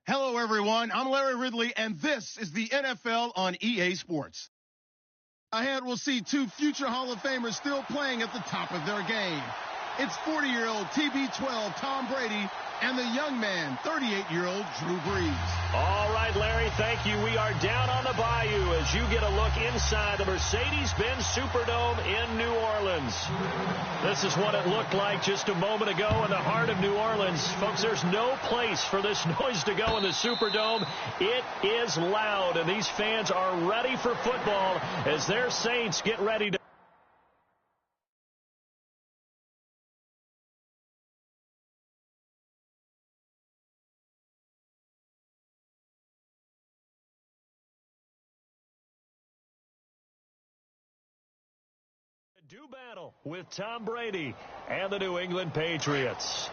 Hello, everyone. I'm Larry Ridley, and this is the NFL on EA Sports. Ahead, we'll see two future Hall of Famers still playing at the top of their game. It's 40-year-old TB12 Tom Brady and the young man, 38-year-old Drew Brees. All right, Larry, thank you. We are down on the bayou as you get a look inside the Mercedes-Benz Superdome in New Orleans. This is what it looked like just a moment ago in the heart of New Orleans. Folks, there's no place for this noise to go in the Superdome. It is loud, and these fans are ready for football as their Saints get ready to do battle with Tom Brady and the New England Patriots.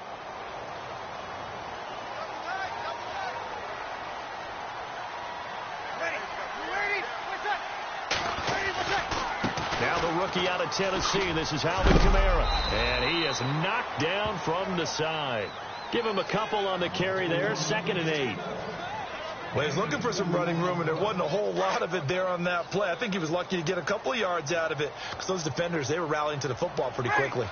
Now the rookie out of Tennessee, this is Alvin Kamara, and he is knocked down from the side. Give him a couple on the carry there, 2nd and 8. Well, he's looking for some running room, and there wasn't a whole lot of it there on that play. I think he was lucky to get a couple of yards out of it because those defenders, they were rallying to the football pretty quickly.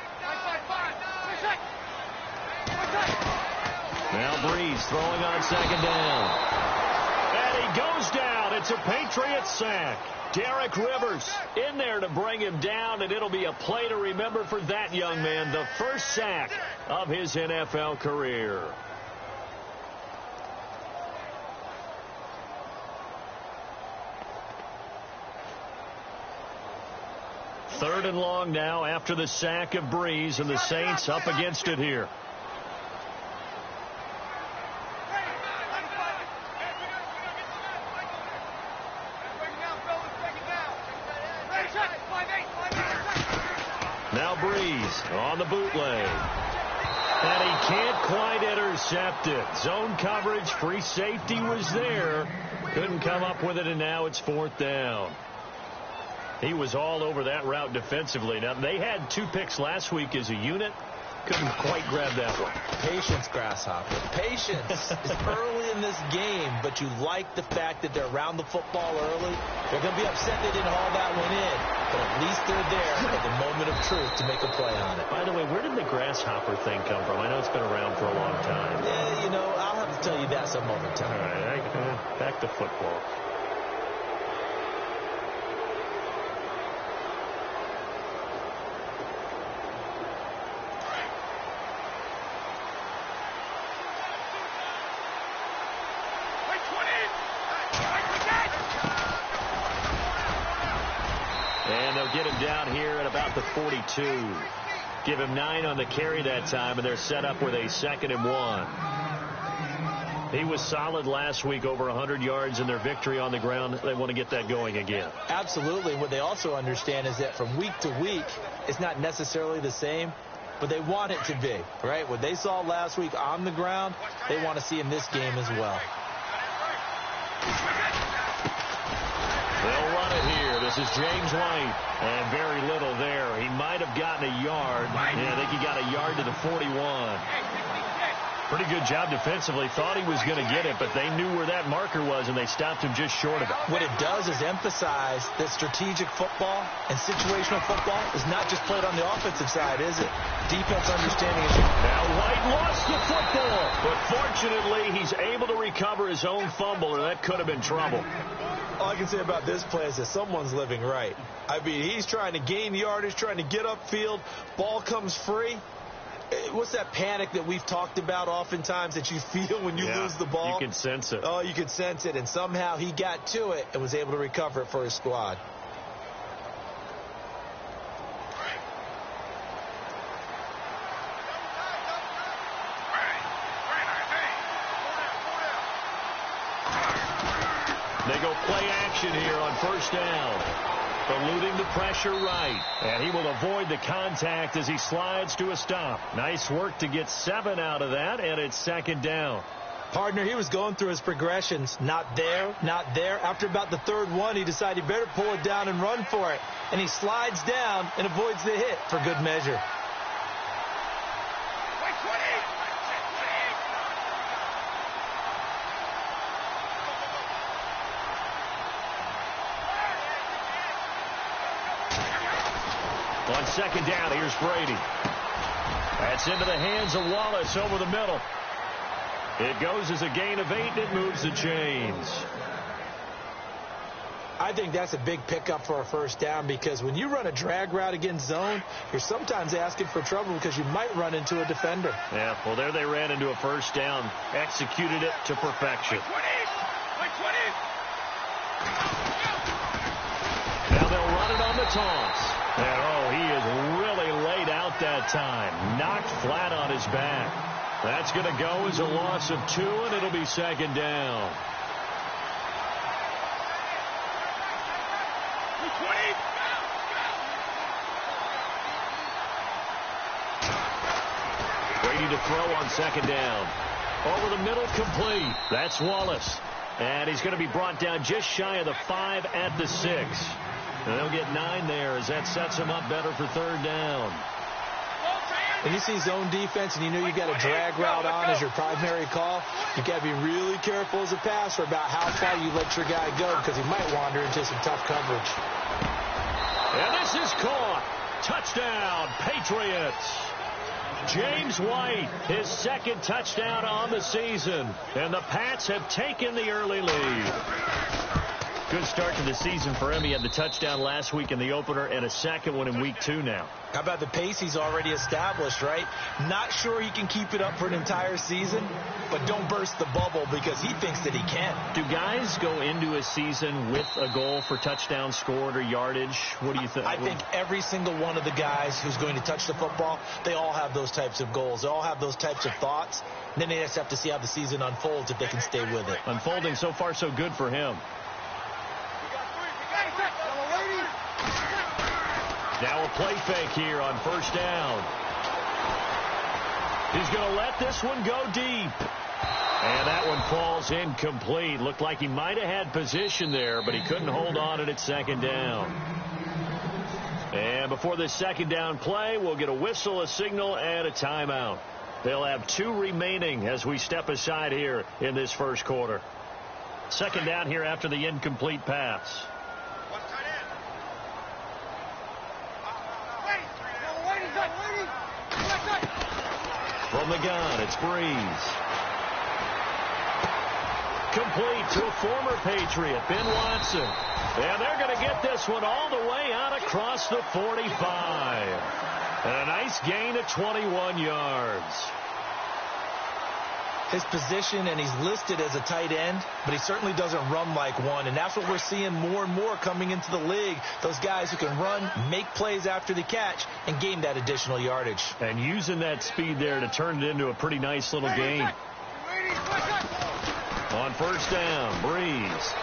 Now Brees throwing on 2nd down. And he goes down. It's a Patriots sack. Derek Rivers in there to bring him down, and it'll be a play to remember for that young man. The first sack of his NFL career. Third and long now after the sack of Brees, and the Saints up against it here. Now Brees on the bootleg. And he can't quite intercept it. Zone coverage, free safety was there. Couldn't come up with it, and now it's 4th down. He was all over that route defensively. Now, they had 2 picks last week as a unit. Couldn't quite grab that one. Patience, Grasshopper. Patience is early in this game, but you like the fact that they're around the football early. They're going to be upset they didn't haul that one in, but at least they're there at the moment of truth to make a play on it. By the way, where did the grasshopper thing come from? I know it's been around for a long time. Yeah, you know, I'll have to tell you that some other time. All right, back to football. And they'll get him down here at about the 42. Give him 9 on the carry that time, and they're set up with a 2nd and 1. He was solid last week, over 100 yards in their victory on the ground. They want to get that going again. Absolutely. What they also understand is that from week to week, it's not necessarily the same, but they want it to be, right? What they saw last week on the ground, they want to see in this game as well. They'll run it here. This is James White, and very little there. He might have gotten a yard. Yeah, I think he got a yard to the 41. Pretty good job defensively. Thought he was going to get it, but they knew where that marker was, and they stopped him just short of it. What it does is emphasize that strategic football and situational football is not just played on the offensive side, is it? Defense understanding is... Now White lost the football, but fortunately he's able to recover his own fumble, or that could have been trouble. All I can say about this play is that someone's living right. I mean, he's trying to gain yardage, trying to get upfield. Ball comes free. What's that panic that we've talked about oftentimes that you feel when you lose the ball? You can sense it. Oh, you can sense it. And somehow he got to it and was able to recover it for his squad. They go play action here on 1st down. Eluding the pressure right. And he will avoid the contact as he slides to a stop. Nice work to get 7 out of that, and it's 2nd down. Partner, he was going through his progressions. Not there, not there. After about the 3rd one, he decided he better pull it down and run for it. And he slides down and avoids the hit for good measure. On second down, here's Brady. That's into the hands of Wallace over the middle. It goes as a gain of 8, and it moves the chains. I think that's a big pickup for a first down, because when you run a drag route against zone, you're sometimes asking for trouble because you might run into a defender. Yeah, well, there they ran into a first down, executed it to perfection. Now they'll run it on the toss. And, oh, he is really laid out that time. Knocked flat on his back. That's going to go as a loss of 2, and it'll be second down. Brady to throw on second down. Over the middle, complete. That's Wallace. And he's going to be brought down just shy of the 5 at the 6. And they'll get 9 there as that sets him up better for third down. When you see zone defense and you know you got a drag route on as your primary call, you got to be really careful as a passer about how far you let your guy go, because he might wander into some tough coverage. And this is caught. Touchdown, Patriots. James White, his second touchdown on the season. And the Pats have taken the early lead. Good start to the season for him. He had the touchdown last week in the opener and a second one in week 2 now. How about the pace he's already established, right? Not sure he can keep it up for an entire season, but don't burst the bubble because he thinks that he can. Do guys go into a season with a goal for touchdown scored or yardage? What do you think? I think every single one of the guys who's going to touch the football, they all have those types of goals. They all have those types of thoughts. And then they just have to see how the season unfolds if they can stay with it. Unfolding so far so good for him. Now a play fake here on first down. He's going to let this one go deep. And that one falls incomplete. Looked like he might have had position there, but he couldn't hold on at second down. And before this second down play, we'll get a whistle, a signal, and a timeout. They'll have 2 remaining as we step aside here in this first quarter. Second down here after the incomplete pass. From the gun, it's Breeze. Complete to a former Patriot, Ben Watson. And they're going to get this one all the way out across the 45. And a nice gain of 21 yards. His position, and he's listed as a tight end, but he certainly doesn't run like one. And that's what we're seeing more and more coming into the league. Those guys who can run, make plays after the catch, and gain that additional yardage. And using that speed there to turn it into a pretty nice little gain. On first down, Breeze.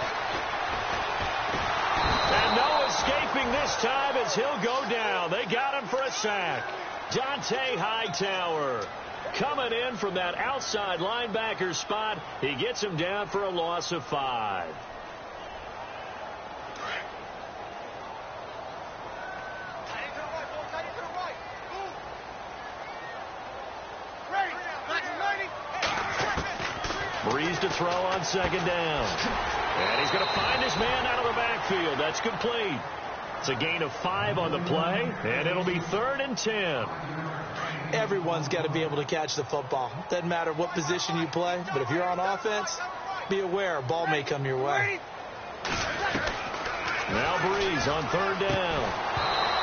And no escaping this time as he'll go down. They got him for a sack. Dante Hightower coming in from that outside linebacker spot. He gets him down for a loss of 5. Breeze to throw on second down. And he's going to find his man out of the backfield. That's complete. It's a gain of 5 on the play, and it'll be 3rd and 10. Everyone's got to be able to catch the football. Doesn't matter what position you play, but if you're on offense, be aware a ball may come your way. Now Breeze on 3rd down.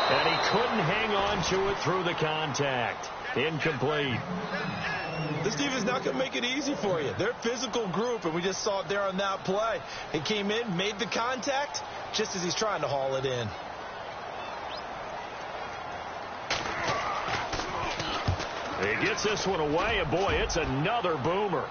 And he couldn't hang on to it through the contact. Incomplete. This defense is not going to make it easy for you. They're a physical group, and we just saw it there on that play. He came in, made the contact, just as he's trying to haul it in. He gets this one away, and boy, it's another boomer.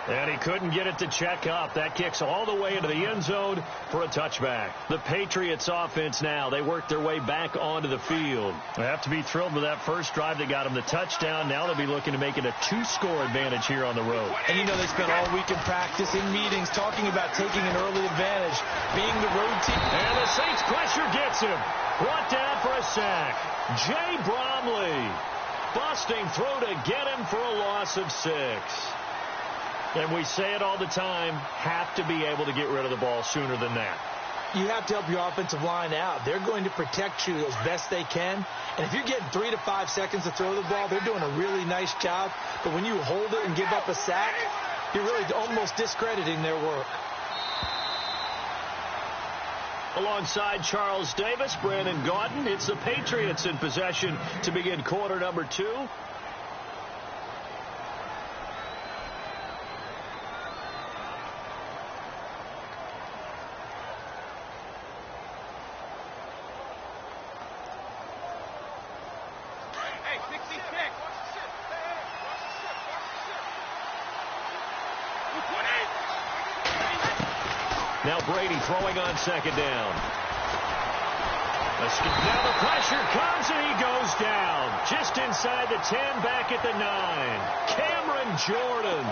And he couldn't get it to check up. That kicks all the way into the end zone for a touchback. The Patriots offense now, they work their way back onto the field. They have to be thrilled with that first drive that got them the touchdown. Now they'll be looking to make it a 2-score advantage here on the road. And you know they spent all week in practice, in meetings, talking about taking an early advantage, being the road team. And the Saints pressure gets him. Brought down for a sack. Jay Bromley busting through to get him for a loss of 6. And we say it all the time, have to be able to get rid of the ball sooner than that. you have to help your offensive line out. They're going to protect you as best they can. And if you're getting 3 to 5 seconds to throw the ball, they're doing a really nice job. But when you hold it and give up a sack, you're really almost discrediting their work. Alongside Charles Davis, Brandon Gaudin, it's the Patriots in possession to begin quarter number 2. Now Brady throwing on second down. Now the pressure comes and he goes down. Just inside the 10, back at the 9. Cameron Jordan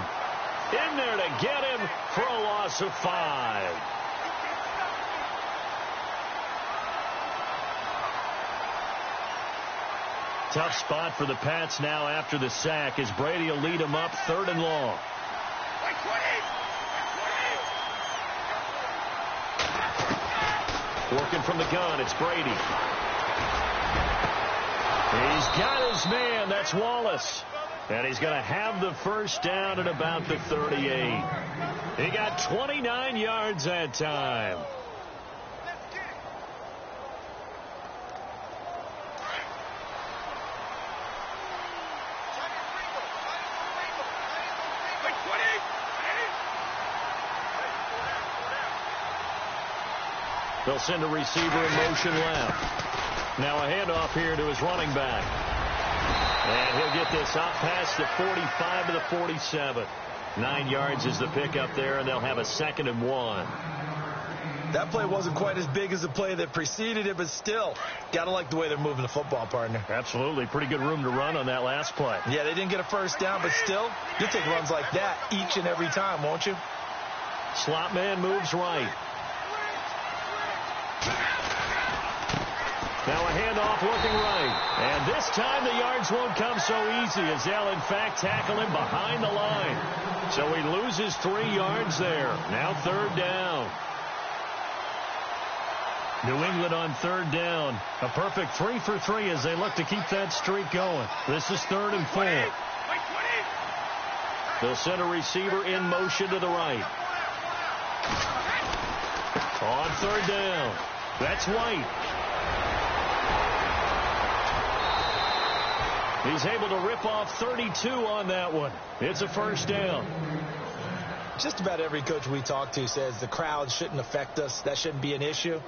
in there to get him for a loss of 5. Tough spot for the Pats now after the sack as Brady will lead them up 3rd and long. Working from the gun, it's Brady. He's got his man, that's Wallace. And he's going to have the first down at about the 38. He got 29 yards that time. They'll send a receiver in motion left. Now a handoff here to his running back. And he'll get this out past the 45 to the 47. 9 yards is the pickup there, and they'll have a 2nd and 1. That play wasn't quite as big as the play that preceded it, but still, got to like the way they're moving the football, partner. Absolutely. Pretty good room to run on that last play. Yeah, they didn't get a first down, but still, you'll take runs like that each and every time, won't you? Slot man moves right. Now a handoff looking right. And this time the yards won't come so easy as they'll, in fact, tackle him behind the line. So he loses 3 yards there. Now 3rd down. New England on 3rd down. A perfect 3 for 3 as they look to keep that streak going. This is 3rd and 4. They'll send a receiver in motion to the right. On 3rd down. That's White. He's able to rip off 32 on that one. It's a first down. Just about every coach we talk to says the crowd shouldn't affect us. That shouldn't be an issue.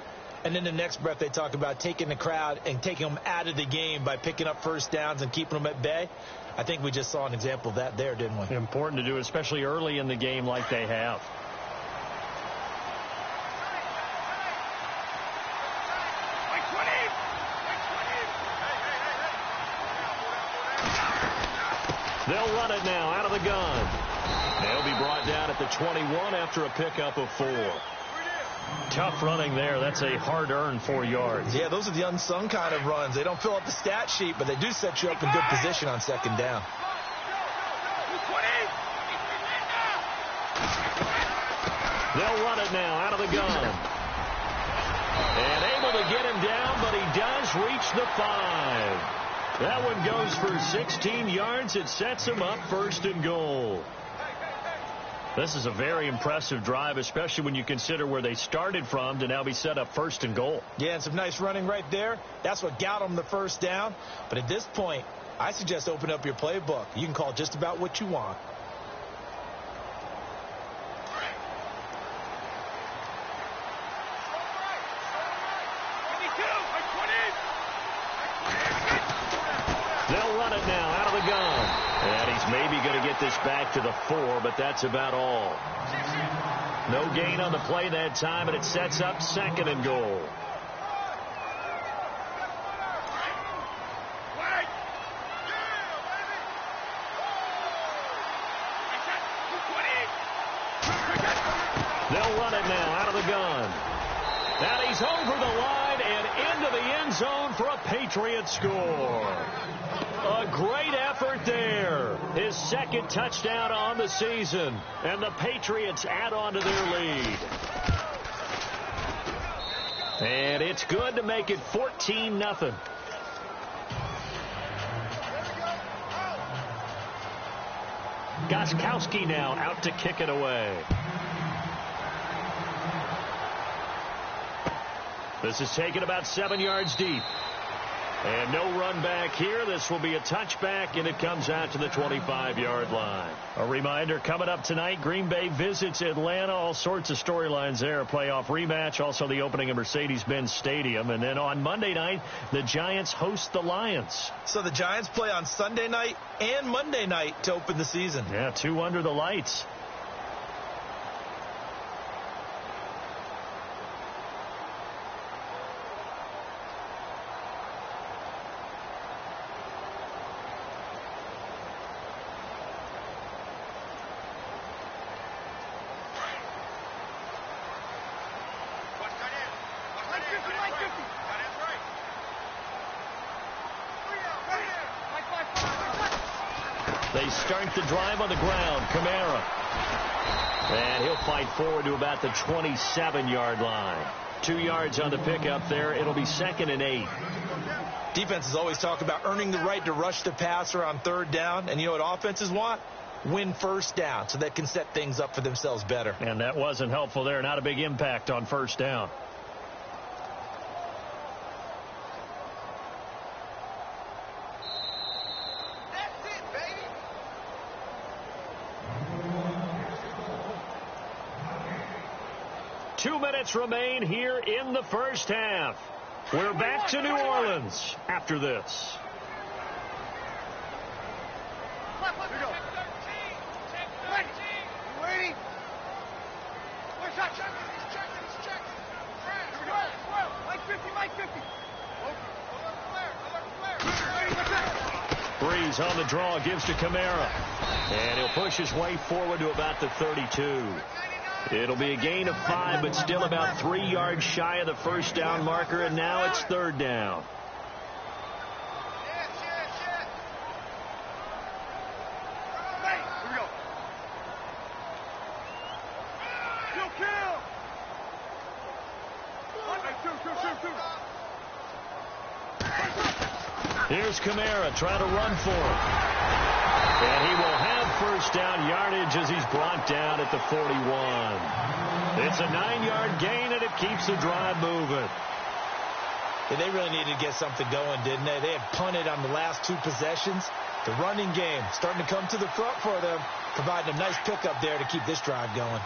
And then the next breath they talk about taking the crowd and taking them out of the game by picking up first downs and keeping them at bay. I think we just saw an example of that there, didn't we? Important to do, especially early in the game like they have. They'll run it now out of the gun. They'll be brought down at the 21 after a pickup of 4. Tough running there. That's a hard-earned 4 yards. Yeah, those are the unsung kind of runs. They don't fill up the stat sheet, but they do set you up in good position on 2nd down. They'll run it now out of the gun. And able to get him down, but he does reach the 5. That one goes for 16 yards. It sets him up 1st and goal. This is a very impressive drive, especially when you consider where they started from to now be set up 1st and goal. Yeah, and some nice running right there. That's what got them the first down. But at this point, I suggest open up your playbook. You can call just about what you want. They'll run it now out of the gun. And he's maybe going to get this back to the 4, but that's about all. No gain on the play that time, and it sets up 2nd and goal. They'll run it now out of the gun. And he's over the line and into the end zone for a Patriots score. A great effort there. His 2nd touchdown on the season. And the Patriots add on to their lead. And it's good to make it 14-0. Gostkowski now out to kick it away. This is taken about 7 yards deep. And no run back here. This will be a touchback, and it comes out to the 25-yard line. A reminder, coming up tonight, Green Bay visits Atlanta. All sorts of storylines there. A playoff rematch, also the opening of Mercedes-Benz Stadium. And then on Monday night, the Giants host the Lions. So the Giants play on Sunday night and Monday night to open the season. Yeah, 2 under the lights. They start the drive on the ground. Kamara. And he'll fight forward to about the 27-yard line. 2 yards on the pickup there. It'll be 2nd and 8. Defenses always talk about earning the right to rush the passer on 3rd down. And you know what offenses want? Win 1st down so they can set things up for themselves better. And that wasn't helpful there. Not a big impact on 1st down. Remain here in the first half. We're back to New Orleans after this. Breeze on the draw, gives to Kamara. And he'll push his way forward to about the 32. It'll be a gain of 5, but still about 3 yards shy of the 1st down marker, and now it's 3rd down. Here's Kamara trying to run for it. And he will have 1st down yardage as he's brought down at the 41. It's a 9-yard gain, and it keeps the drive moving. Yeah, they really needed to get something going, didn't they? They had punted on the last 2 possessions. The running game starting to come to the front for them, providing a nice pickup there to keep this drive going.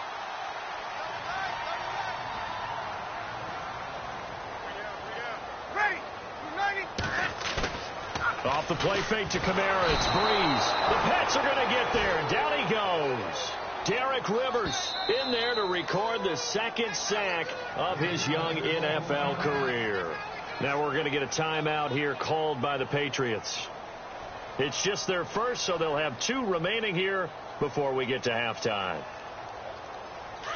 Off the play fake to Kamara. It's Breeze. The Pets are going to get there. And down he goes. Derek Rivers in there to record the 2nd sack of his young NFL career. Now we're going to get a timeout here called by the Patriots. It's just their first, so they'll have 2 remaining here before we get to halftime.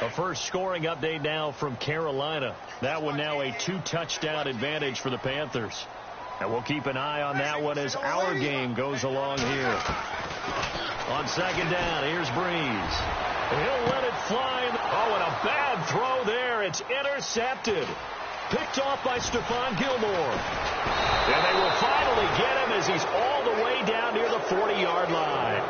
A first scoring update now from Carolina. That one now a 2-touchdown advantage for the Panthers. And we'll keep an eye on that one as our game goes along here. On 2nd down, here's Breeze. He'll let it fly. Oh, and a bad throw there. It's intercepted. Picked off by Stephon Gilmore. And they will finally get him as he's all the way down near the 40-yard line.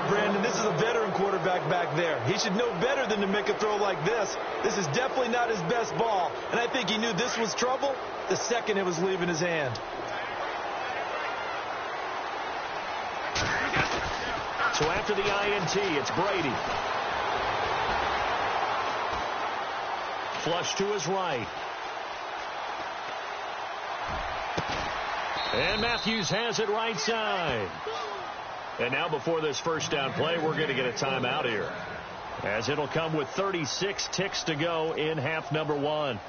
Brandon, this is a veteran quarterback back there. He should know better than to make a throw like this. This is definitely not his best ball. And I think he knew this was trouble the second it was leaving his hand. So after the INT, it's Brady. Flush to his right. And Matthews has it right side. And now before this 1st down play, we're going to get a timeout here, as it'll come with 36 ticks to go in half number 1.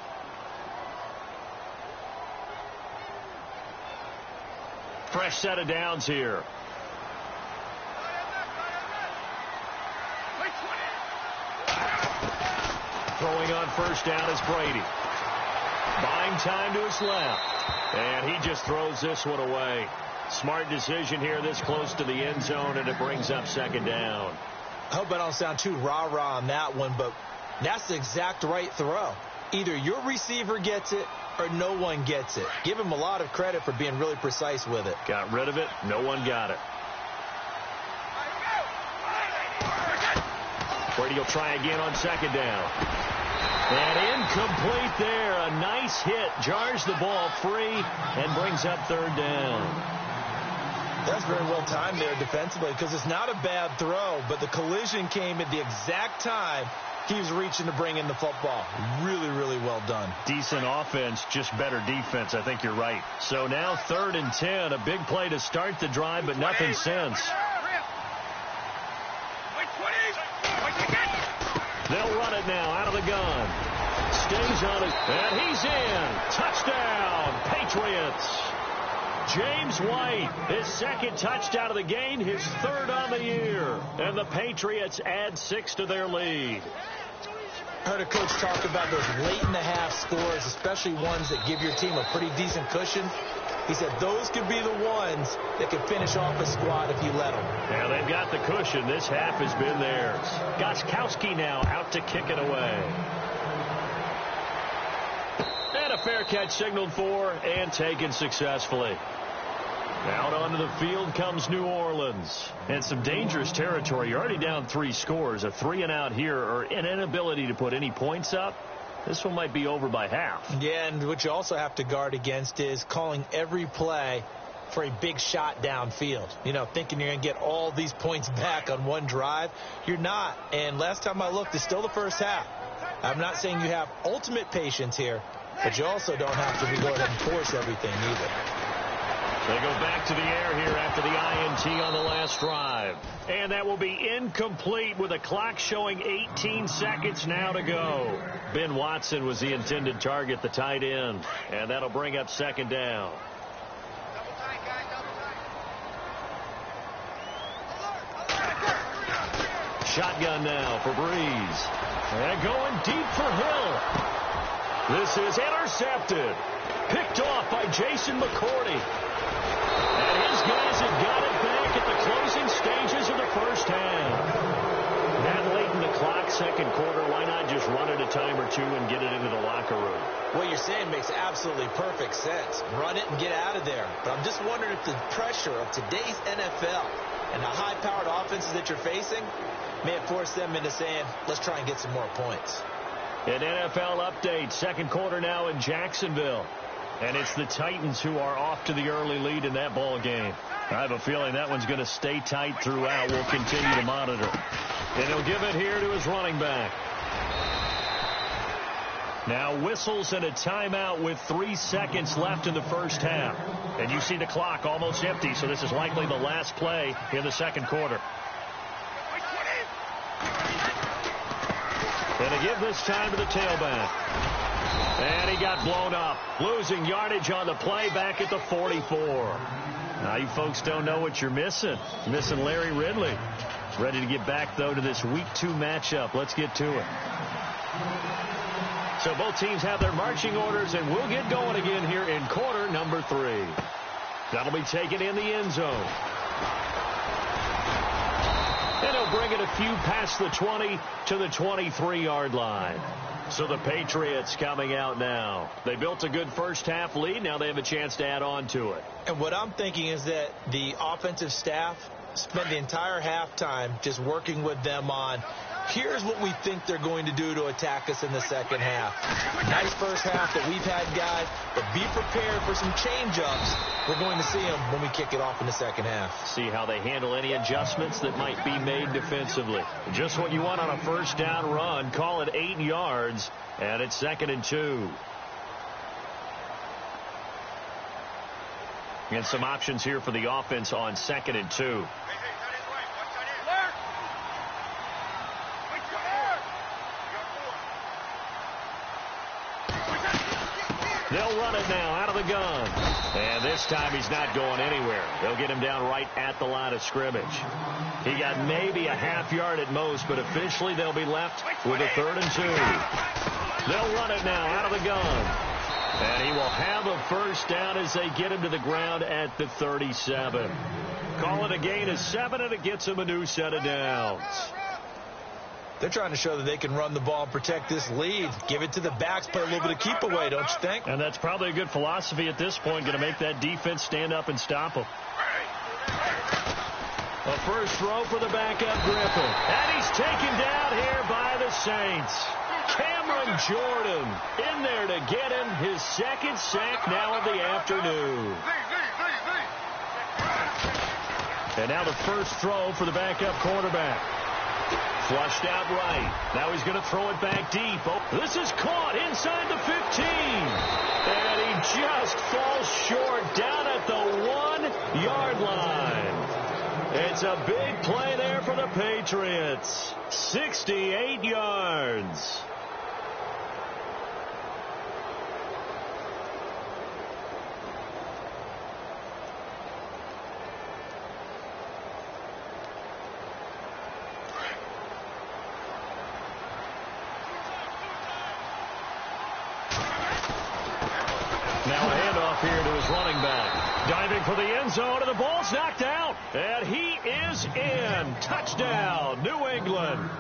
Fresh set of downs here. Throwing on 1st down is Brady. Buying time to his left. And he just throws this one away. Smart decision here this close to the end zone, and it brings up 2nd down. I hope I don't sound too rah-rah on that one, but that's the exact right throw. Either your receiver gets it or no one gets it. Give him a lot of credit for being really precise with it. Got rid of it. No one got it. Brady will try again on second down. And incomplete there. A nice hit. Jars the ball free and brings up third down. That's very well timed there defensively because it's not a bad throw, but the collision came at the exact time he was reaching to bring in the football. Really, really well done. Decent offense, just better defense. I think you're right. So now 3rd and 10. A big play to start the drive, but nothing since. They'll run it now out of the gun. Stays on it, and he's in. Touchdown, Patriots. James White, his 2nd touchdown of the game, his 3rd on the year. And the Patriots add 6 to their lead. I heard a coach talk about those late-in-the-half scores, especially ones that give your team a pretty decent cushion. He said those could be the ones that could finish off a squad if you let them. Yeah, they've got the cushion. This half has been theirs. Goskowski now out to kick it away. And a fair catch signaled for and taken successfully. Out onto the field comes New Orleans. And some dangerous territory. You're already down 3 scores. A 3-and-out here or an inability to put any points up. This one might be over by half. Yeah, and what you also have to guard against is calling every play for a big shot downfield. You know, thinking you're going to get all these points back on one drive. You're not. And last time I looked, it's still the first half. I'm not saying you have ultimate patience here, but you also don't have to go ahead and force everything either. They go back to the air here after the INT on the last drive. And that will be incomplete with a clock showing 18 seconds now to go. Ben Watson was the intended target, the tight end. And that'll bring up 2nd down. Shotgun now for Breeze. And going deep for Hill. This is intercepted. Picked off by Jason McCourty. And his guys have got it back at the closing stages of the first half. That late in the clock, 2nd quarter, why not just run it a time or two and get it into the locker room? What you're saying makes absolutely perfect sense. Run it and get out of there. But I'm just wondering if the pressure of today's NFL and the high-powered offenses that you're facing may have forced them into saying, let's try and get some more points. An NFL update, 2nd quarter now in Jacksonville. And it's the Titans who are off to the early lead in that ball game. I have a feeling that one's going to stay tight throughout. We'll continue to monitor. And he'll give it here to his running back. Now whistles and a timeout with 3 seconds left in the first half. And you see the clock almost empty, so this is likely the last play in the 2nd quarter. And to give this time to the tailback. And he got blown up. Losing yardage on the play back at the 44. Now you folks don't know what you're missing. You're missing Larry Ridley. Ready to get back, though, to this Week 2 matchup. Let's get to it. So both teams have their marching orders, and we'll get going again here in quarter number 3. That'll be taken in the end zone. And he'll bring it a few past the 20 to the 23-yard line. So the Patriots coming out now. They built a good first half lead. Now they have a chance to add on to it. And what I'm thinking is that the offensive staff spent the entire halftime just working with them on, here's what we think they're going to do to attack us in the second half. Nice first half that we've had, guys, but be prepared for some change-ups. We're going to see them when we kick it off in the second half. See how they handle any adjustments that might be made defensively. Just what you want on a first down run. Call it 8 yards, and it's 2nd and 2. And some options here for the offense on 2nd and 2. They'll run it now out of the gun. And this time he's not going anywhere. They'll get him down right at the line of scrimmage. He got maybe a half yard at most, but officially they'll be left with a 3rd and 2. They'll run it now out of the gun. And he will have a first down as they get him to the ground at the 37. Call it a gain of 7, and it gets him a new set of downs. They're trying to show that they can run the ball and protect this lead. Give it to the backs, play a little bit of keep away, don't you think? And that's probably a good philosophy at this point, going to make that defense stand up and stop them. A first throw for the backup Griffin. And he's taken down here by the Saints. Cameron Jordan in there to get him his second sack now of the afternoon. And now the first throw for the backup quarterback. Flushed out right. Now he's going to throw it back deep. Oh, this is caught inside the 15. And he just falls short down at the 1-yard line. It's a big play there for the Patriots. 68 yards. Now a handoff here to his running back. Diving for the end zone, and the ball's knocked out. And he is in. Touchdown, New England.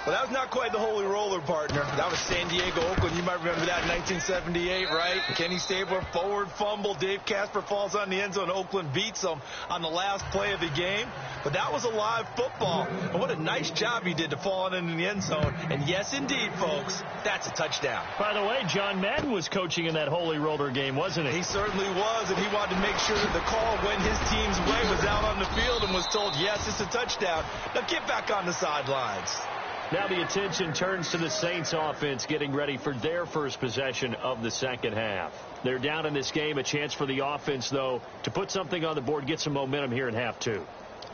Well, that was not quite the holy roller, partner. That was San Diego, Oakland. You might remember that in 1978, right? Kenny Stabler, forward fumble. Dave Casper falls on the end zone. Oakland beats them on the last play of the game. But that was a live football. And what a nice job he did to fall in the end zone. And yes, indeed, folks, that's a touchdown. By the way, John Madden was coaching in that holy roller game, wasn't he? He certainly was, and he wanted to make sure that the call went his team's way, was out on the field and was told, yes, it's a touchdown. Now get back on the sidelines. Now the attention turns to the Saints offense getting ready for their first possession of the second half. They're down in this game. A chance for the offense, though, to put something on the board, get some momentum here in half two.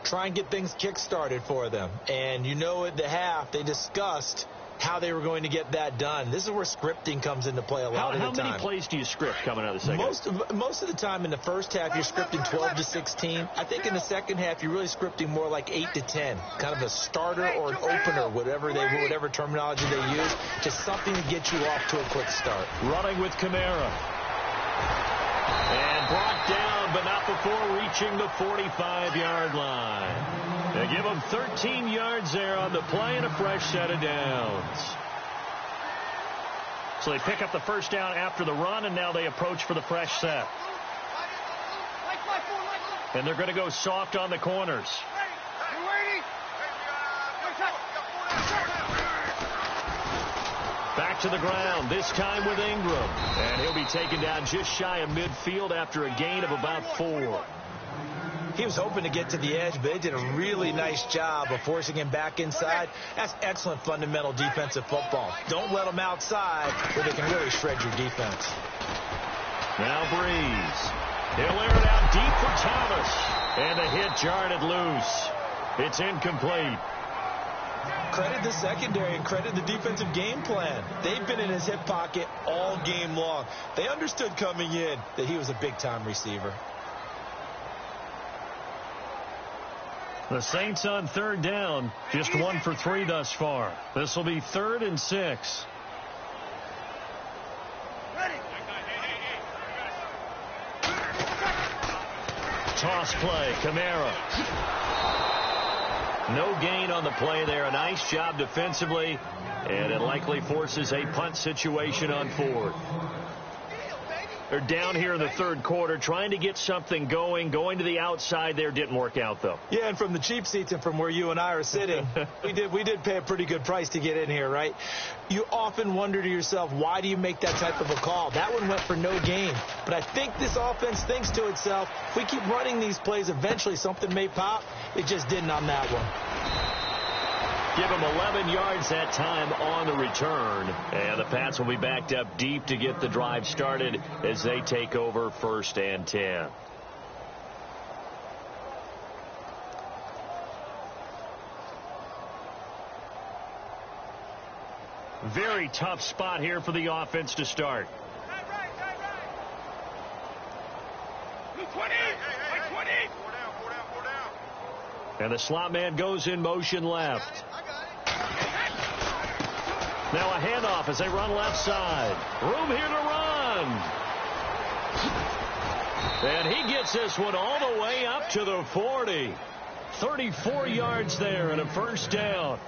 Try and get things kick-started for them. And you know at the half they discussed how they were going to get that done. This is where scripting comes into play a lot of the time. How many plays do you script coming out of the second half? Most of the time in the first half, you're scripting 12 to 16. I think in the second half, you're really scripting more like 8 to 10. Kind of a starter or an opener, whatever terminology they use, just something to get you off to a quick start. Running with Kamara. And brought down, but not before reaching the 45-yard line. They give him 13 yards there on the play and a fresh set of downs. So they pick up the first down after the run, and now they approach for the fresh set. And they're going to go soft on the corners. Back to the ground, this time with Ingram. And he'll be taken down just shy of midfield after a gain of about 4. He was hoping to get to the edge, but they did a really nice job of forcing him back inside. That's excellent fundamental defensive football. Don't let them outside where they can really shred your defense. Now Breeze. He'll air it out deep for Thomas. And the hit jarred it loose. It's incomplete. Credit the secondary and credit the defensive game plan. They've been in his hip pocket all game long. They understood coming in that he was a big-time receiver. The Saints on third down, just 1 for 3 thus far. This will be 3rd and 6. Toss play, Kamara. No gain on the play there. A nice job defensively, and it likely forces a punt situation on 4th. They're down here in the third quarter, trying to get something going to the outside there. Didn't work out, though. Yeah, and from the cheap seats and from where you and I are sitting, we did pay a pretty good price to get in here, right? You often wonder to yourself, why do you make that type of a call? That one went for no gain. But I think this offense thinks to itself, if we keep running these plays, eventually something may pop. It just didn't on that one. Give him 11 yards that time on the return. And the Pats will be backed up deep to get the drive started as they take over 1st and 10. Very tough spot here for the offense to start. And the slot man goes in motion left. Now a handoff as they run left side. Room here to run. And he gets this one all the way up to the 40. 34 yards there and a first down.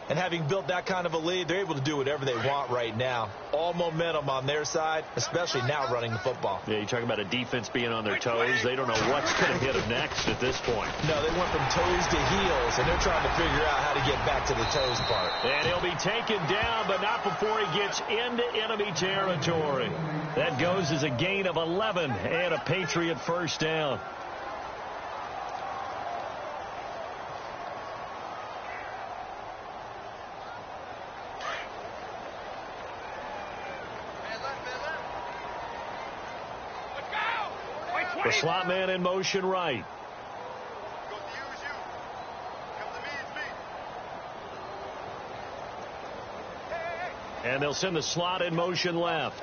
And having built that kind of a lead, they're able to do whatever they want right now. All momentum on their side, especially now running the football. Yeah, you talk about a defense being on their toes. They don't know what's going to hit them next at this point. No, they went from toes to heels, and they're trying to figure out how to get back to the toes part. And he'll be taken down, but not before he gets into enemy territory. That goes as a gain of 11 and a Patriot first down. The slot man in motion right. And they'll send the slot in motion left.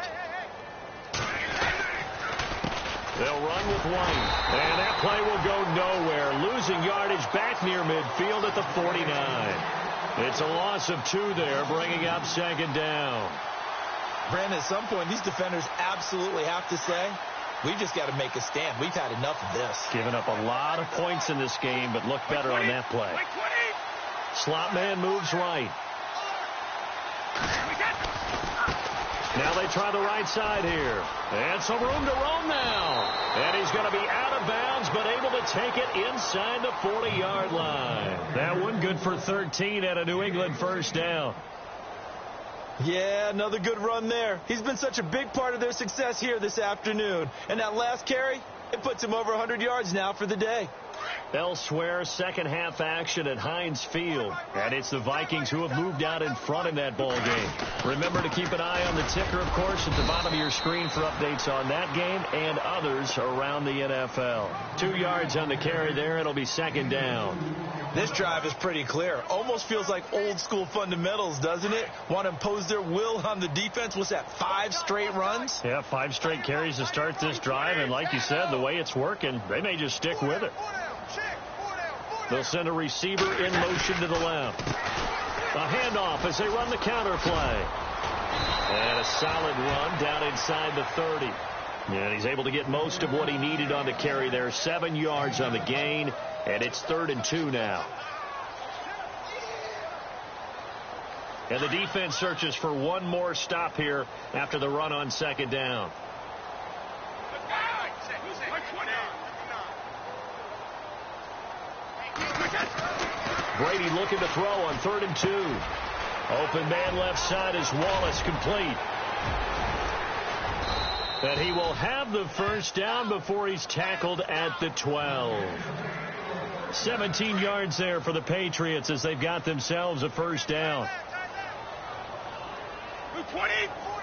They'll run with White. And that play will go nowhere. Losing yardage back near midfield at the 49. It's a loss of 2 there, bringing up second down. Brandon, at some point, these defenders absolutely have to say, we've just got to make a stand. We've had enough of this. Giving up a lot of points in this game, but look better on that play. Slot man moves right. Now they try the right side here. And some room to roam now. And he's going to be out of bounds, but able to take it inside the 40-yard line. That one good for 13 at a New England first down. Yeah, another good run there. He's been such a big part of their success here this afternoon. And that last carry, it puts him over 100 yards now for the day. Elsewhere, second half action at Heinz Field. And it's the Vikings who have moved out in front in that ball game. Remember to keep an eye on the ticker, of course, at the bottom of your screen for updates on that game and others around the NFL. 2 yards on the carry there. It'll be second down. This drive is pretty clear. Almost feels like old school fundamentals, doesn't it? Want to impose their will on the defense. What's that, 5 straight runs? Yeah, 5 straight carries to start this drive. And like you said, the way it's working, they may just stick with it. They'll send a receiver in motion to the left. A handoff as they run the counter play. And a solid run down inside the 30. And he's able to get most of what he needed on the carry there. 7 yards on the gain. And it's 3rd and 2 now. And the defense searches for one more stop here after the run on second down. Brady looking to throw on 3rd and 2. Open man left side is Wallace, complete. And he will have the first down before he's tackled at the 12. 17 yards there for the Patriots as they've got themselves a first down.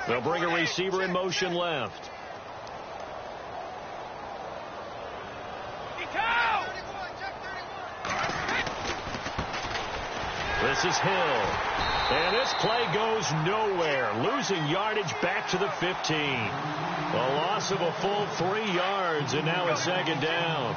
They'll bring a receiver in motion left. This is Hill. And this play goes nowhere. Losing yardage back to the 15. A loss of a full 3 yards, and now it's second down.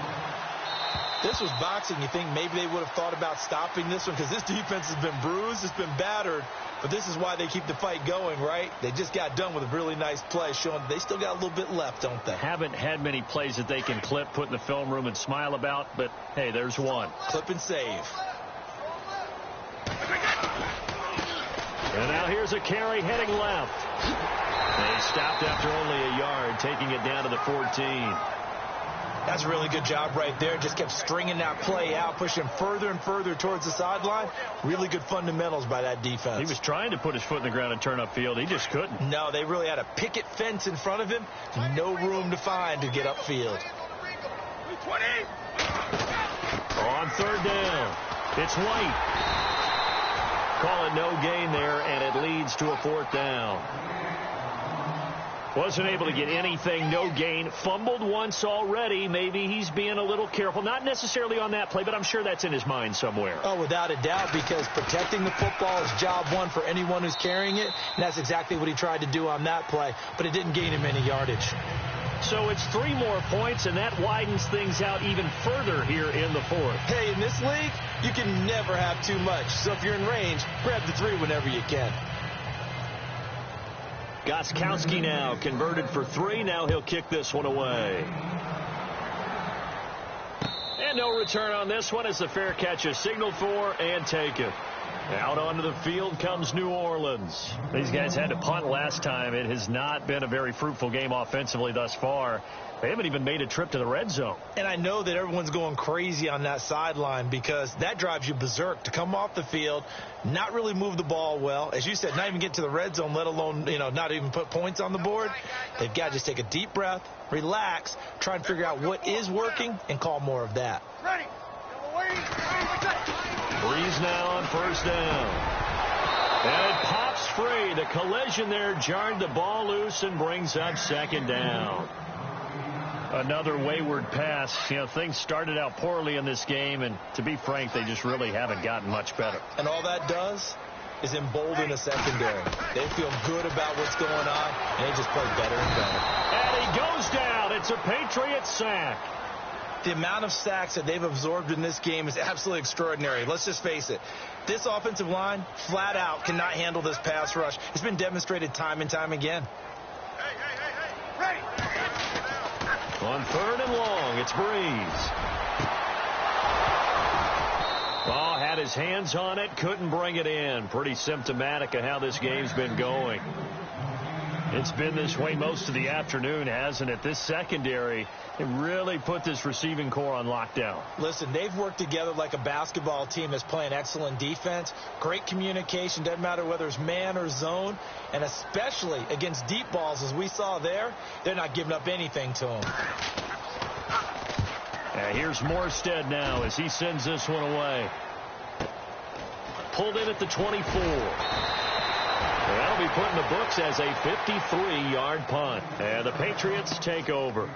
This was boxing. You think maybe they would have thought about stopping this one because this defense has been bruised, it's been battered, but this is why they keep the fight going, right? They just got done with a really nice play showing they still got a little bit left, don't they? Haven't had many plays that they can clip, put in the film room, and smile about, but hey, there's one. Clip and save. And now here's a carry heading left. They stopped after only a yard, taking it down to the 14. That's a really good job right there. Just kept stringing that play out, pushing further and further towards the sideline. Really good fundamentals by that defense. He was trying to put his foot in the ground and turn upfield. He just couldn't. No, they really had a picket fence in front of him. No room to find to get upfield. On 3rd down, it's White. Call it no gain there, and it leads to a 4th down. Wasn't able to get anything, no gain. Fumbled once already. Maybe he's being a little careful. Not necessarily on that play, but I'm sure that's in his mind somewhere. Oh, without a doubt, because protecting the football is job one for anyone who's carrying it, and that's exactly what he tried to do on that play, but it didn't gain him any yardage. So it's 3 more points, and that widens things out even further here in the 4th. Hey, in this league, you can never have too much. So if you're in range, grab the 3 whenever you can. Gostkowski now converted for 3. Now he'll kick this one away. And no return on this one as the fair catch is signaled for and taken. Out onto the field comes New Orleans. These guys had to punt last time. It has not been a very fruitful game offensively thus far. They haven't even made a trip to the red zone. And I know that everyone's going crazy on that sideline because that drives you berserk to come off the field, not really move the ball well. As you said, not even get to the red zone, let alone, not even put points on the board. They've got to just take a deep breath, relax, try and figure out what is working, and call more of that. Ready. Breeze now on first down. And it pops free. The collision there jarred the ball loose and brings up second down. Another wayward pass. Things started out poorly in this game, and to be frank, they just really haven't gotten much better. And all that does is embolden a secondary. They feel good about what's going on, and they just play better and better. And he goes down. It's a Patriot sack. The amount of sacks that they've absorbed in this game is absolutely extraordinary. Let's just face it. This offensive line, flat out, cannot handle this pass rush. It's been demonstrated time and time again. Hey. Ready. On third and long, it's Breeze. Oh, had his hands on it, couldn't bring it in. Pretty symptomatic of how this game's been going. It's been this way most of the afternoon, hasn't it? This secondary, it really put this receiving core on lockdown. Listen, they've worked together like a basketball team that's playing excellent defense. Great communication, doesn't matter whether it's man or zone. And especially against deep balls, as we saw there, they're not giving up anything to them. Here's Morstead now as he sends this one away. Pulled in at the 24. That'll be put in the books as a 53-yard punt. And the Patriots take over.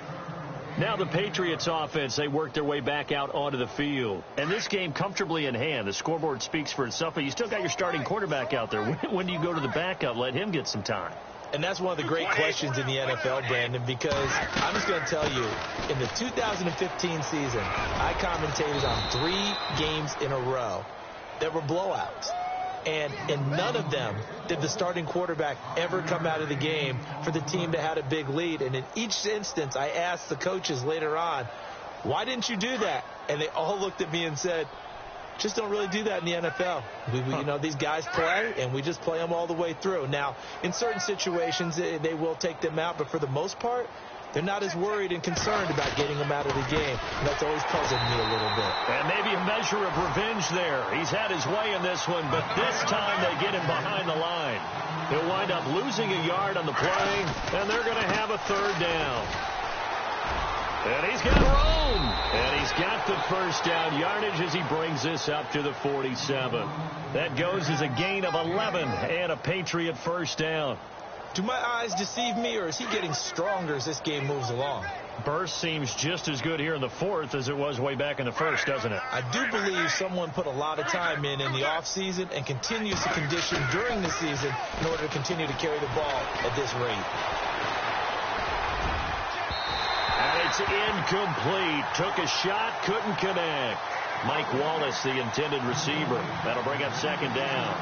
Now the Patriots offense, they work their way back out onto the field. And this game comfortably in hand. The scoreboard speaks for itself, but you still got your starting quarterback out there. When do you go to the backup? Let him get some time. And that's one of the great questions in the NFL, Brandon, because I'm just going to tell you, in the 2015 season, I commentated on 3 games in a row that were blowouts. And in none of them did the starting quarterback ever come out of the game for the team that had a big lead. And in each instance, I asked the coaches later on, why didn't you do that? And they all looked at me and said, just don't really do that in the NFL. These guys play, and we just play them all the way through. Now, in certain situations, they will take them out, but for the most part, they're not as worried and concerned about getting them out of the game. And that's always puzzled me a little bit. And maybe a measure of revenge there. He's had his way in this one, but this time they get him behind the line. He'll wind up losing a yard on the play, and they're going to have a third down. And he's got room. And he's got the first down yardage as he brings this up to the 47. That goes as a gain of 11 and a Patriot first down. Do my eyes deceive me, or is he getting stronger as this game moves along? Burst seems just as good here in the fourth as it was way back in the first, doesn't it? I do believe someone put a lot of time in the offseason and continues to condition during the season in order to continue to carry the ball at this rate. And it's incomplete. Took a shot, couldn't connect. Mike Wallace, the intended receiver. That'll bring up second down.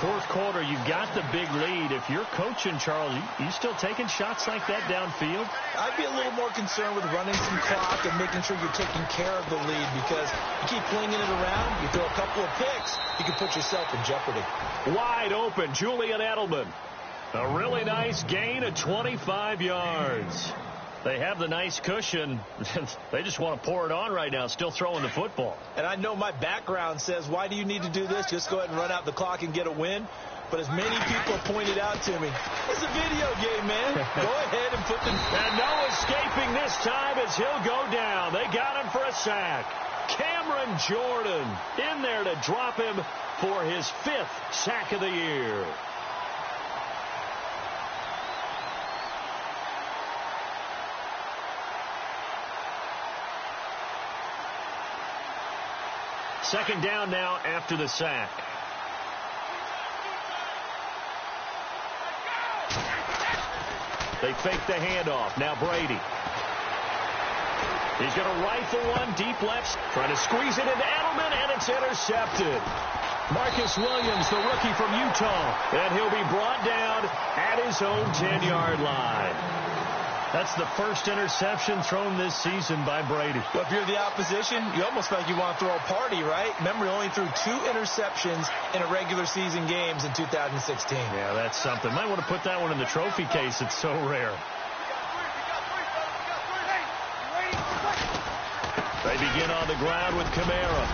Fourth quarter, you've got the big lead. If you're coaching, Charles, you still taking shots like that downfield? I'd be a little more concerned with running some clock and making sure you're taking care of the lead, because you keep flinging it around, you throw a couple of picks, you can put yourself in jeopardy. Wide open, Julian Edelman. A really nice gain of 25 yards. They have the nice cushion. They just want to pour it on right now, still throwing the football. And I know my background says, why do you need to do this? Just go ahead and run out the clock and get a win. But as many people pointed out to me, it's a video game, man. Go ahead and put the... And no escaping this time as he'll go down. They got him for a sack. Cameron Jordan in there to drop him for his 5th sack of the year. Second down now after the sack. They fake the handoff. Now Brady. He's going to rifle one deep left. Trying to squeeze it into Edelman, and it's intercepted. Marcus Williams, the rookie from Utah. And he'll be brought down at his own 10-yard line. That's the first interception thrown this season by Brady. Well, if you're the opposition, you almost feel like you want to throw a party, right? Remember, he only threw 2 interceptions in a regular season games in 2016. Yeah, that's something. Might want to put that one in the trophy case. It's so rare. They begin on the ground with Kamara.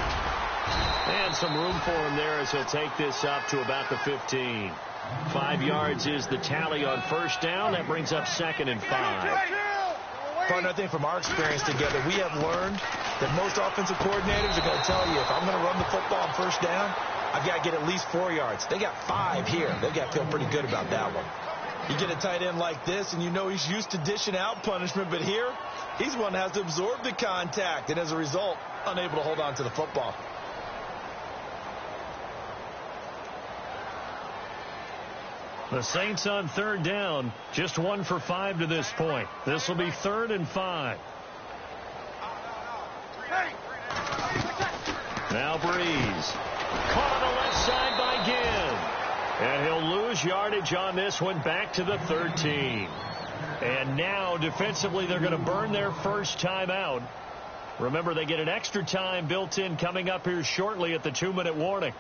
And some room for him there as he'll take this up to about the 15. 5 yards is the tally on first down. That brings up 2nd and 5. Partner, I think from our experience together, we have learned that most offensive coordinators are going to tell you, if I'm going to run the football on first down, I've got to get at least 4 yards. They got 5 here. They've got to feel pretty good about that one. You get a tight end like this, and you know he's used to dishing out punishment, but here, he's one that has to absorb the contact, and as a result, unable to hold on to the football. The Saints on third down, just 1 for 5 to this point. This will be 3rd and 5. Now Breeze. Caught on the left side by Ginn. And he'll lose yardage on this one back to the 13. And now defensively they're going to burn their first timeout. Remember, they get an extra time built in coming up here shortly at the 2-minute warning.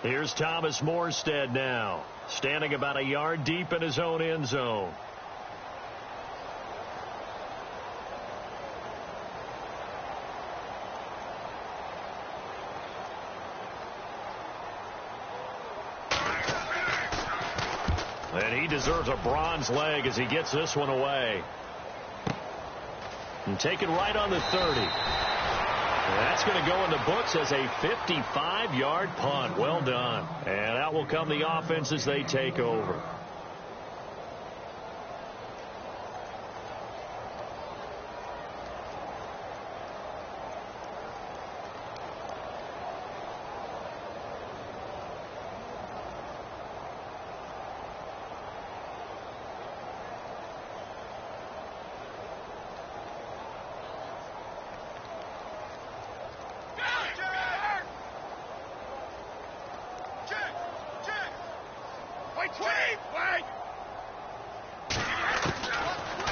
Here's Thomas Morstead now, standing about a yard deep in his own end zone. And he deserves a bronze leg as he gets this one away. And take it right on the 30. That's going to go in the books as a 55-yard punt. Well done. And out will come the offense as they take over.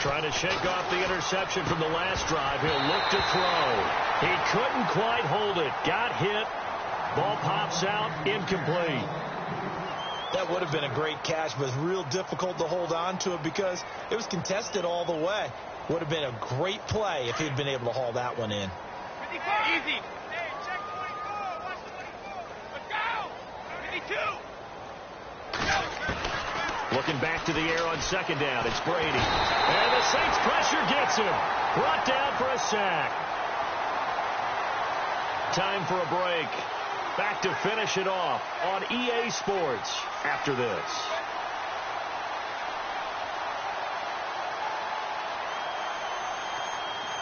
Trying to shake off the interception from the last drive. He'll look to throw. He couldn't quite hold it. Got hit. Ball pops out. Incomplete. That would have been a great catch, but it's real difficult to hold on to it because it was contested all the way. Would have been a great play if he'd been able to haul that one in. Easy. Hey, check 24. Watch the 24. Let's go. 52. Looking back to the air on second down. It's Brady. And the Saints pressure gets him. Brought down for a sack. Time for a break. Back to finish it off on EA Sports after this.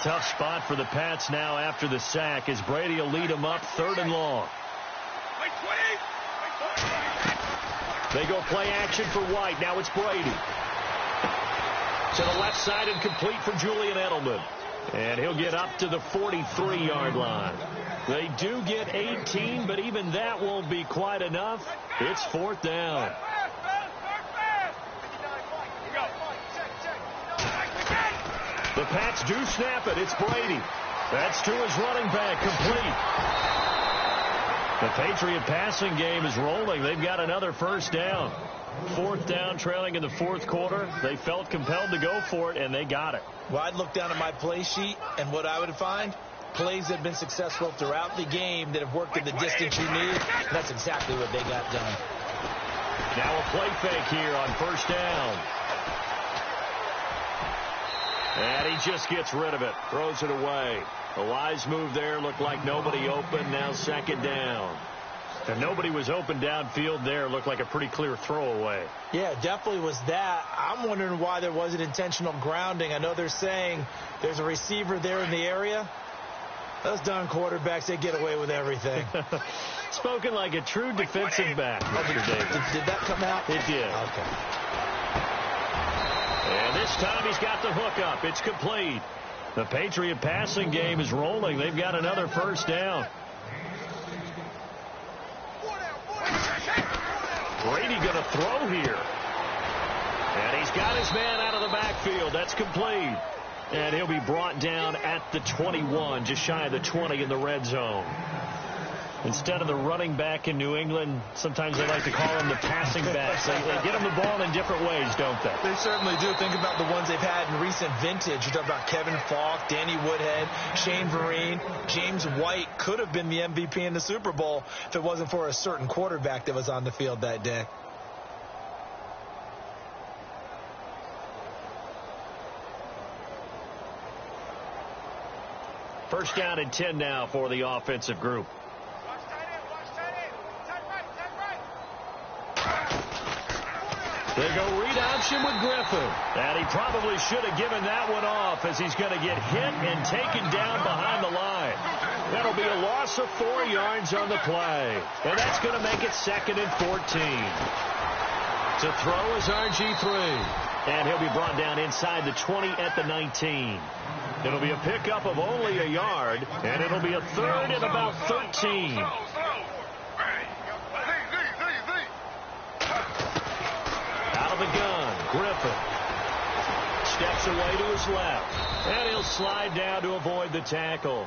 Tough spot for the Pats now after the sack as Brady will lead them up 3rd and long. They go play action for White. Now it's Brady. To the left side and complete for Julian Edelman. And he'll get up to the 43-yard line. They do get 18, but even that won't be quite enough. It's 4th down. The Pats do snap it. It's Brady. That's to his running back. Complete. The Patriot passing game is rolling. They've got another first down. 4th down, trailing in the 4th quarter. They felt compelled to go for it, and they got it. Well, I'd look down at my play sheet, and what I would find, plays that have been successful throughout the game that have worked in the distance you need. That's exactly what they got done. Now a play fake here on first down. And he just gets rid of it. Throws it away. A wise move there. Looked like nobody open. Now 2nd down. And nobody was open downfield there. Looked like a pretty clear throwaway. Yeah, definitely was that. I'm wondering why there wasn't intentional grounding. I know they're saying there's a receiver there in the area. Those darn quarterbacks, they get away with everything. Spoken like a true defensive back, Mr. Davis. Did that come out? It did. Okay. And this time he's got the hook up. It's complete. The Patriot passing game is rolling. They've got another first down. Brady going to throw here. And he's got his man out of the backfield. That's complete. And he'll be brought down at the 21, just shy of the 20 in the red zone. Instead of the running back in New England, sometimes they like to call them the passing backs. They get them the ball in different ways, don't they? They certainly do. Think about the ones they've had in recent vintage. You talk about Kevin Falk, Danny Woodhead, Shane Vereen, James White could have been the MVP in the Super Bowl if it wasn't for a certain quarterback that was on the field that day. First down and 10 now for the offensive group. They go read option with Griffin. And he probably should have given that one off as he's going to get hit and taken down behind the line. That'll be a loss of 4 yards on the play. And that's going to make it 2nd and 14. To throw is RG3. And he'll be brought down inside the 20 at the 19. It'll be a pickup of only a yard, and it'll be a 3rd and about 13. Out of the gun, Griffin steps away to his left, and he'll slide down to avoid the tackle.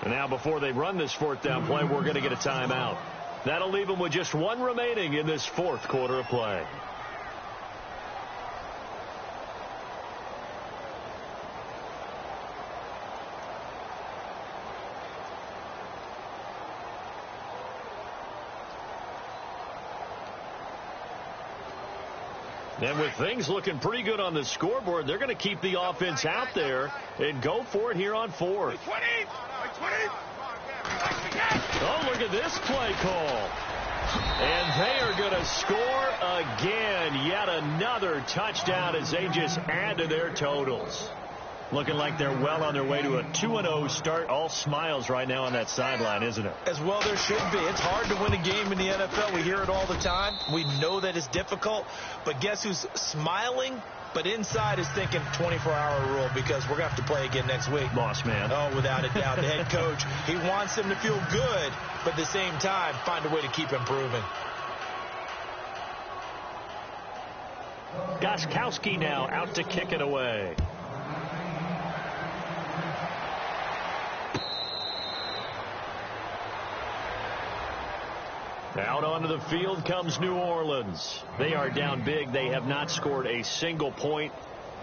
And now before they run this 4th down play, we're going to get a timeout. That'll leave them with just 1 remaining in this 4th quarter of play. And with things looking pretty good on the scoreboard, they're going to keep the offense out there and go for it here on 4th. Oh, look at this play call. And they are going to score again. Yet another touchdown as they just add to their totals. Looking like they're well on their way to a 2-0 start. All smiles right now on that sideline, isn't it? As well there should be. It's hard to win a game in the NFL. We hear it all the time. We know that it's difficult. But guess who's smiling? But inside is thinking 24-hour rule because we're going to have to play again next week. Boss man. Oh, without a doubt. The head coach, he wants them to feel good, but at the same time, find a way to keep improving. Gostkowski now out to kick it away. Out onto the field comes New Orleans. They are down big. They have not scored a single point.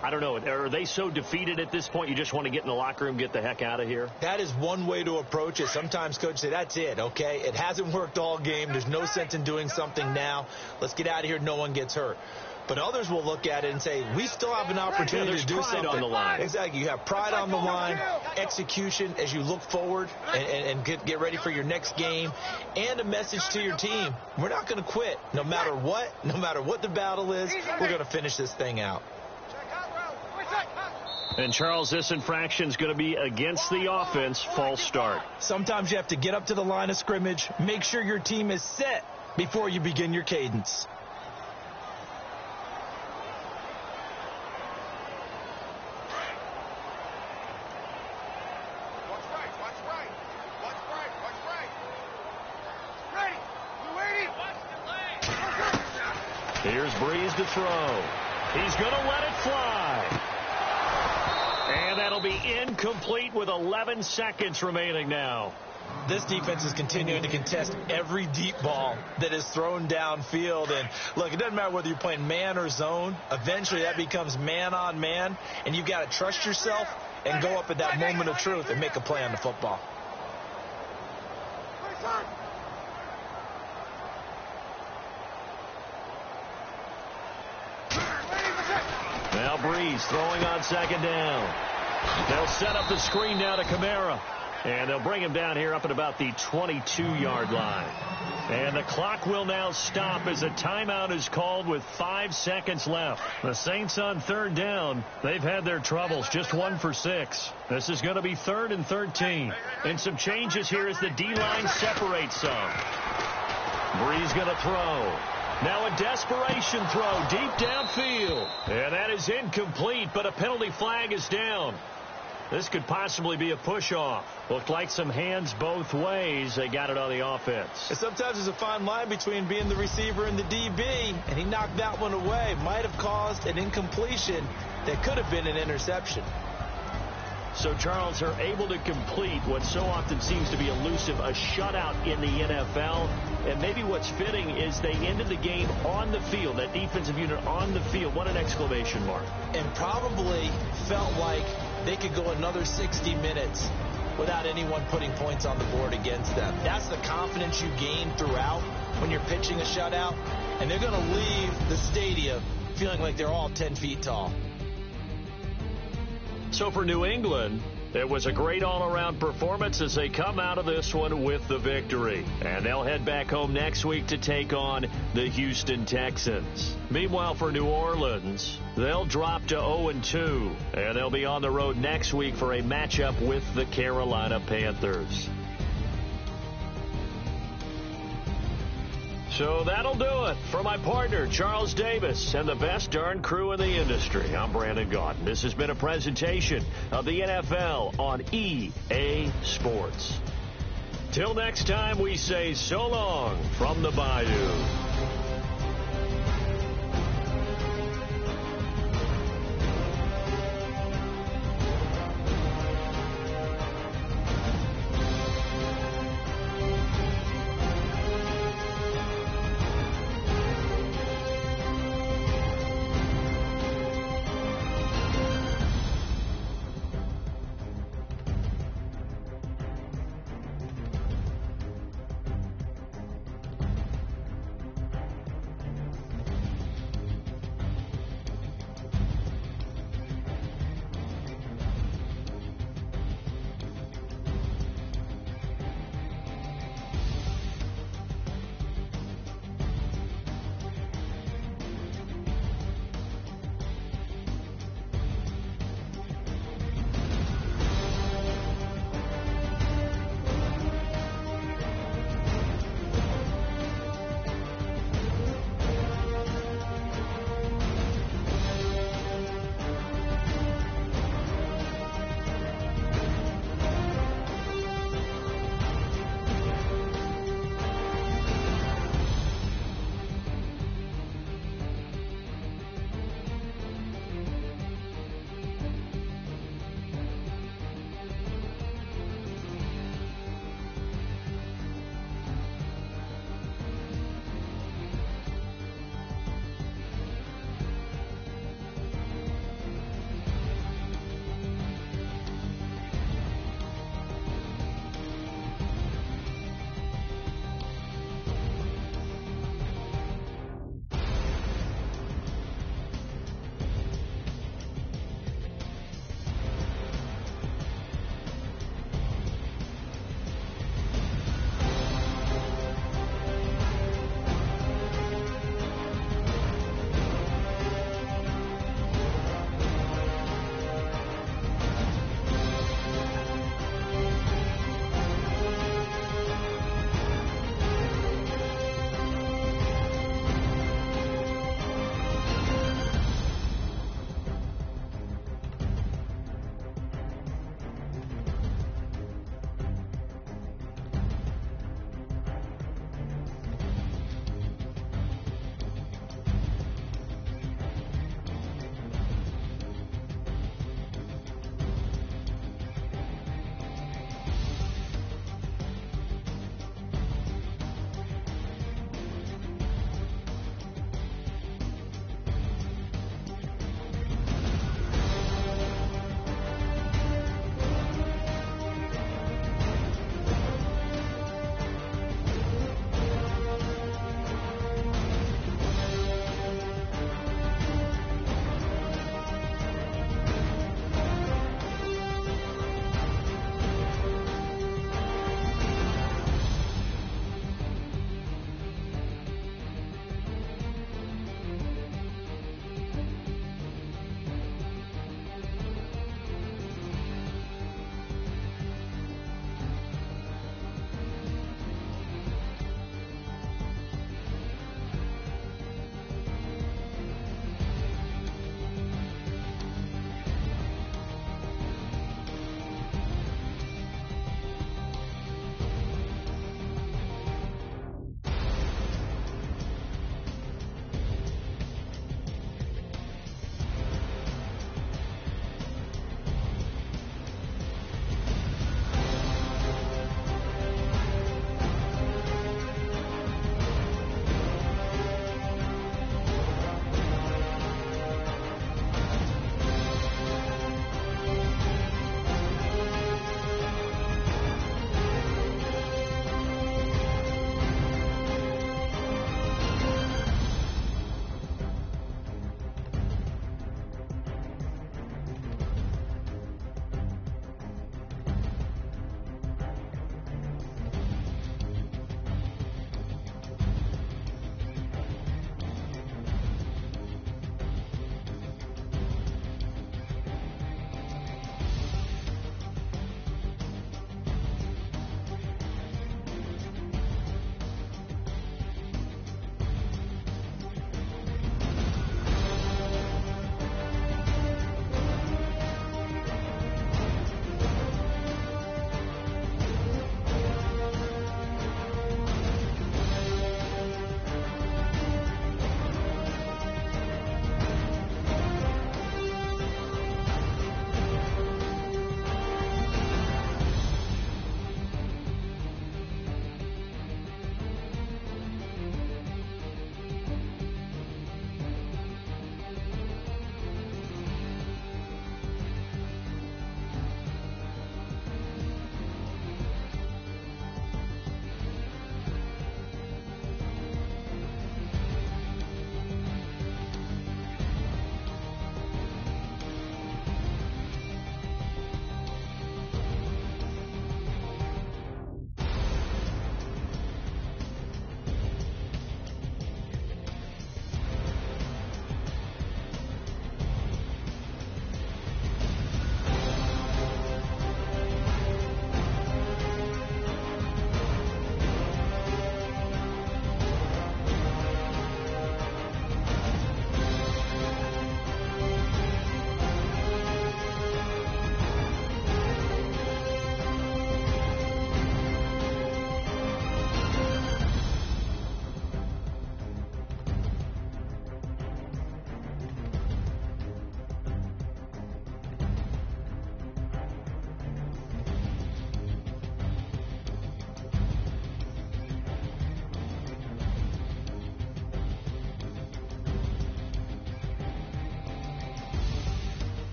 I don't know. Are they so defeated at this point you just want to get in the locker room, get the heck out of here? That is one way to approach it. Sometimes coaches say, that's it, okay? It hasn't worked all game. There's no sense in doing something now. Let's get out of here. No one gets hurt. But others will look at it and say, we still have an opportunity to do something. On the line. Exactly. You have pride on the line, execution as you look forward and get ready for your next game, and a message to your team. We're not going to quit no matter what the battle is. We're going to finish this thing out. And, Charles, this infraction is going to be against the offense. False start. Sometimes you have to get up to the line of scrimmage, make sure your team is set before you begin your cadence. Here's Breeze to throw. He's going to let it fly. And that'll be incomplete with 11 seconds remaining now. This defense is continuing to contest every deep ball that is thrown downfield. And, look, it doesn't matter whether you're playing man or zone. Eventually that becomes man on man. And you've got to trust yourself and go up at that moment of truth and make a play on the football. Now Breeze throwing on 2nd down. They'll set up the screen now to Kamara. And they'll bring him down here up at about the 22-yard line. And the clock will now stop as a timeout is called with 5 seconds left. The Saints on 3rd down. They've had their troubles, just 1 for 6. This is going to be 3rd and 13. And some changes here as the D-line separates some. Breeze going to throw. Now a desperation throw deep downfield. And that is incomplete, but a penalty flag is down. This could possibly be a push-off. Looked like some hands both ways. They got it on the offense. And sometimes there's a fine line between being the receiver and the DB, and he knocked that one away. Might have caused an incompletion that could have been an interception. So, Charles, are able to complete what so often seems to be elusive, a shutout in the NFL. And maybe what's fitting is they ended the game on the field, that defensive unit on the field. What an exclamation mark. And probably felt like they could go another 60 minutes without anyone putting points on the board against them. That's the confidence you gain throughout when you're pitching a shutout. And they're going to leave the stadium feeling like they're all 10 feet tall. So for New England, it was a great all-around performance as they come out of this one with the victory. And they'll head back home next week to take on the Houston Texans. Meanwhile, for New Orleans, they'll drop to 0-2, and they'll be on the road next week for a matchup with the Carolina Panthers. So that'll do it. For my partner, Charles Davis, and the best darn crew in the industry, I'm Brandon Gaudin. This has been a presentation of the NFL on EA Sports. Till next time, we say so long from the Bayou.